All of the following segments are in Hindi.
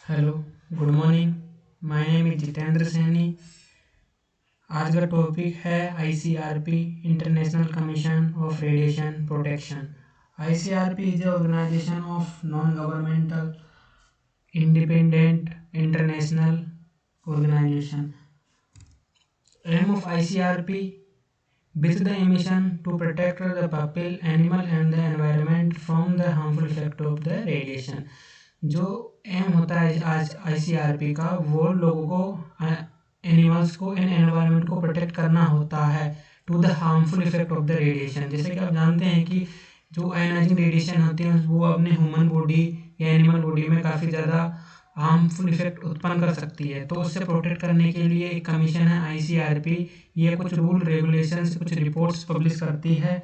Hello, good morning. My name is Jitendra Saini. आज का टॉपिक है ICRP, international commission of radiation protection. ICRP is a organization of non governmental independent international organization. Aim of ICRP with the mission to protect the people, animal and the environment from the harmful effect of the radiation. जो एम होता है आज आईसीआरपी का, वो लोगों को, एनिमल्स को एंड एनवायरनमेंट को प्रोटेक्ट करना होता है to the harmful effect of the radiation. जैसे कि आप जानते हैं कि जो आयनाइजिंग रेडिएशन होती है वो अपने ह्यूमन बॉडी या एनिमल बॉडी में काफ़ी ज़्यादा हार्मफुल इफेक्ट उत्पन्न कर सकती है। तो उससे प्रोटेक्ट करने के लिए एक कमीशन है आईसीआरपी। ये कुछ रूल रेगुलेशंस, कुछ रिपोर्ट्स पब्लिश करती है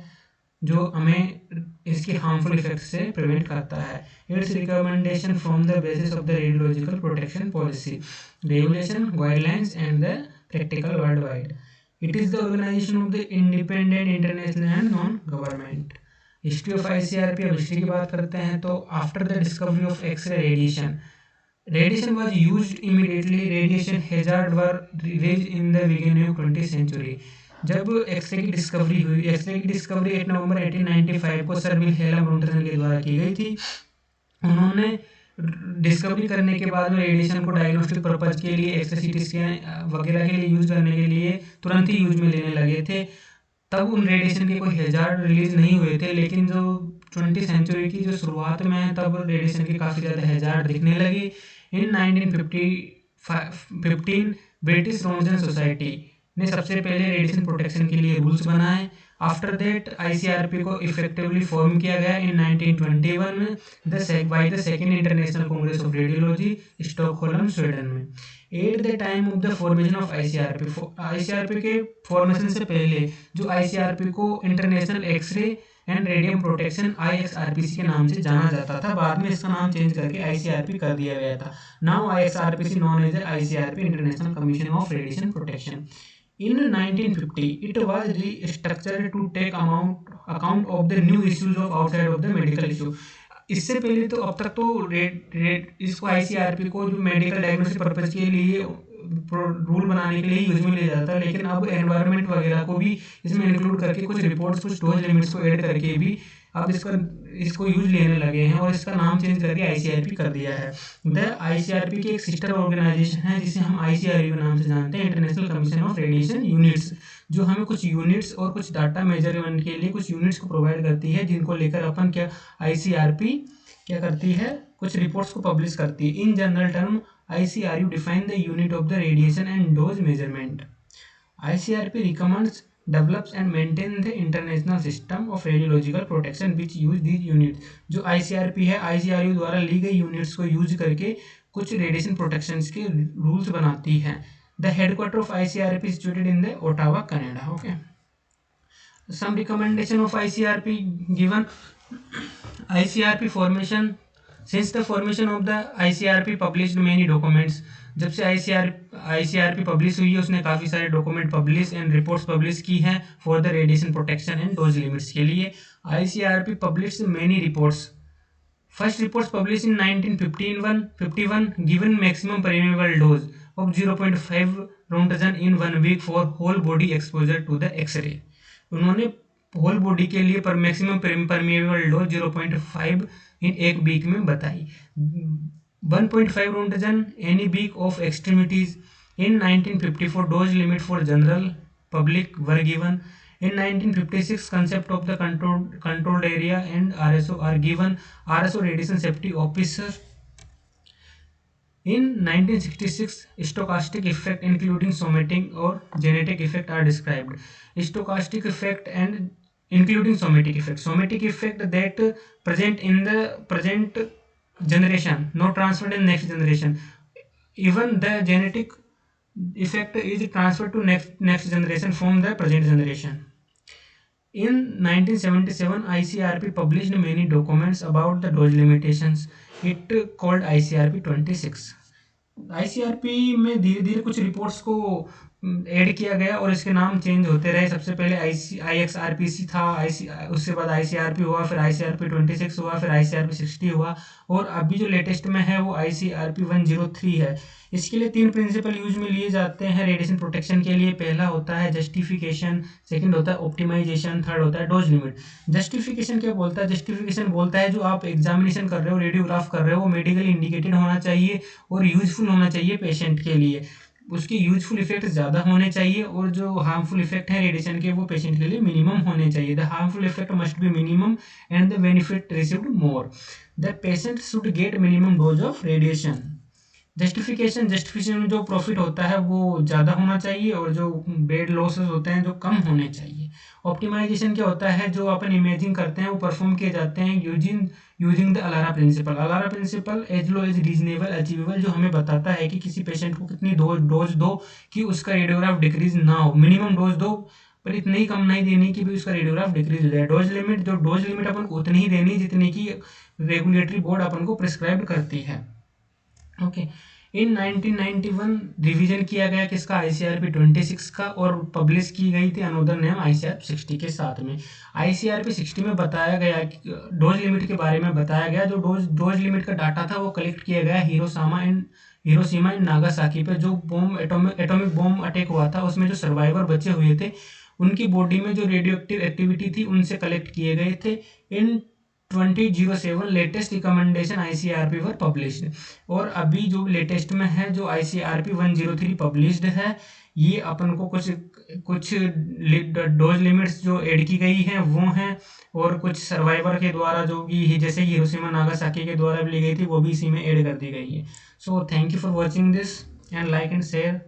जो हमें इसके हार्मफुल इफेक्ट से प्रिवेंट करता है। Its recommendation from the basis of the radiological protection policy, regulation, guidelines and the practical world wide. It is the organization of the independent international and non government. History of ICRP, अब हिस्ट्री की बात करते हैं तो after the discovery of x-ray radiation, radiation was used immediately. Radiation hazard were raised in the beginning of 20th century. जब एक्सरे की डिस्कवरी हुई, एक्सरे की डिस्कवरी 8 नवंबर 1895 को सर विल्हेल्म रॉन्टसन के द्वारा की गई थी। उन्होंने डिस्कवरी करने के बाद में रेडिएशन को डायग्नोस्टिक पर्पज के लिए, एक्सरे सीटी स्कैन वगैरह के लिए यूज करने के लिए तुरंत ही यूज में लेने लगे थे। तब उन रेडिएशन के कोई हैजार्ड रिलीज नहीं हुए थे, लेकिन जो 20th सेंचुरी की जो शुरुआत में है तब रेडिएशन के काफ़ी ज़्यादा हैजार्ड दिखने लगे। इन 1915 ब्रिटिश रोन्टसन सोसाइटी ने सबसे पहले रेडिएशन प्रोटेक्शन के लिए रूल्स बनाए। आफ्टर दैट आईसीआरपी को इफेक्टिवली फॉर्म किया गया इन 1921 में by the second international congress of radiology, Stockholm, Sweden में। At the time of the formation of ICRP के फॉर्मेशन से पहले जो आईसीआरपी को international x-ray and radium protection IXRPC के नाम से जाना जाता था। बाद में इसका नाम चेंज करके आईसीआरपी कर दिया गया था। Now IXRPC known as ICRP, international commission of radiation protection. In 1950, it was restructured to take account of the new issues of outside of the medical issue. इससे पहले तो अब तक तो इसको आईसीआरपी को जो मेडिकल डायग्नोस्टिक पर्पज के लिए रूल बनाने के लिए यूज में लिया जाता है, लेकिन अब एनवायरनमेंट वगैरह को भी इसमें इंक्लूड करके कुछ रिपोर्ट्स, कुछ डोज लिमिट्स को ऐड करके भी अब इसको यूज लेने लगे हैं और इसका नाम चेंज करके आईसीआरपी कर दिया है। द आईसीआरपी की एक सिस्टर ऑर्गेनाइजेशन है जिसे हम आईसीआरपी के नाम से जानते हैं, international commission of radiation units, जो हमें कुछ यूनिट्स और कुछ डाटा मेजरमेंट के लिए कुछ यूनिट्स को प्रोवाइड करती है, जिनको लेकर अपन क्या आईसीआरपी क्या करती है, कुछ रिपोर्ट्स को पब्लिश करती है। In general term ICRU define the unit of the radiation and dose measurement. ICRP recommends, develops and maintains the international system of radiological protection which use these units. जो ICRP है, ICRU द्वारा ली गई यूनिट्स को यूज करके कुछ रेडिएशन प्रोटेक्शन के रूल्स बनाती है। The headquarter of ICRP is situated in the Ottawa, Canada. Okay. Some recommendation of ICRP given. ICRP formation. Since the formation of the ICRP published many documents, जब से ICRP पब्लिश हुई है उसने काफ़ी सारे document publish and reports publish की हैं for the radiation protection and dose limits के लिए। ICRP publish many reports. First reports publish in 1951 given maximum permeable dose of 0.5 roentgen in 1 week for whole body exposure to the x-ray. उन्होंने होल बॉडी के लिए पर मैक्सिमम परमिएबल डोज 0.5 इन एक वीक में बताई। 1.5 roentgen any week of extremities. In 1954 dose limit for general public were given. In 1956 concept of the controlled area and RSO are given. RSO radiation safety officer. In 1966 stochastic effect including somatic or genetic effect are described. Stochastic effect and including somatic effect that present in the present generation, not transferred in next generation. Even the genetic effect is transferred to next generation from the present generation. In 1977 ICRP published many documents about the dose limitations. It called ICRP 26. ICRP में धीरे धीरे कुछ रिपोर्ट्स को ऐड किया गया और इसके नाम चेंज होते रहे। सबसे पहले IXRPC था, उसके बाद ICRP हुआ, फिर ICRP 26 हुआ, फिर ICRP 60 हुआ, और अभी जो लेटेस्ट में है वो ICRP 103 है। इसके लिए 3 प्रिंसिपल यूज में लिए जाते हैं रेडिएशन प्रोटेक्शन के लिए। पहला होता है जस्टिफिकेशन, सेकंड होता है ऑप्टिमाइजेशन, थर्ड होता है डोज लिमिट। जस्टिफिकेशन क्या बोलता है? जस्टिफिकेशन बोलता है जो आप एग्जामिनेशन कर रहे हो, रेडियोग्राफ कर रहे हो, वो मेडिकली इंडिकेटेड होना चाहिए और यूजफुल होना चाहिए पेशेंट के लिए। उसके यूजफुल इफेक्ट ज़्यादा होने चाहिए और जो हार्मफुल इफेक्ट है रेडिएशन के वो पेशेंट के लिए मिनिमम होने चाहिए। The harmful effect must be minimum and the benefit received more. The patient should get minimum dose of radiation. Justification में जो प्रॉफिट होता है वो ज़्यादा होना चाहिए और जो बेड लॉसेस होते हैं जो कम होने चाहिए। ऑप्टिमाइजेशन क्या होता है? जो अपन इमेजिंग करते हैं वो परफॉर्म किए जाते हैं using the ALARA principle. ALARA principle as low as reasonable achievable, जो हमें बताता है कि किसी पेशेंट को कितनी डोज दो कि उसका रेडियोग्राफ डिक्रीज ना हो। मिनिमम डोज दो पर इतनी ही कम नहीं देनी कि भी उसका रेडियोग्राफ डिक्रीज हो जाए। डोज लिमिट अपन को उतनी ही देनी जितनी की रेगुलेटरी बोर्ड अपन को प्रिस्क्राइब करती है। ओके। इन 1991 रिवीजन किया गया किसका? ICRP 26 का, और पब्लिश की गई थी अनोदर नेम ICRP 60 के साथ में। ICRP 60 में बताया गया डोज लिमिट के बारे में बताया गया। जो डोज लिमिट का डाटा था वो कलेक्ट किया गया हिरोशिमा एंड नागासाकी पे। जो एटॉमिक बॉम्ब अटैक हुआ था उसमें जो सर्वाइवर बचे हुए थे उनकी बॉडी में जो रेडियो एक्टिव एक्टिविटी थी उनसे कलेक्ट किए गए थे। इन 2007 लेटेस्ट रिकमेंडेशन ICRP पर पब्लिश्ड। और अभी जो लेटेस्ट में है जो ICRP 103 पब्लिश्ड है, ये अपन को कुछ डोज लिमिट्स जो ऐड की गई हैं वो हैं, और कुछ सर्वाइवर के द्वारा जो भी जैसे हिरोशिमा नागासाकी के द्वारा ली गई थी वो भी इसी में ऐड कर दी गई है। So thank you for watching this and like and share.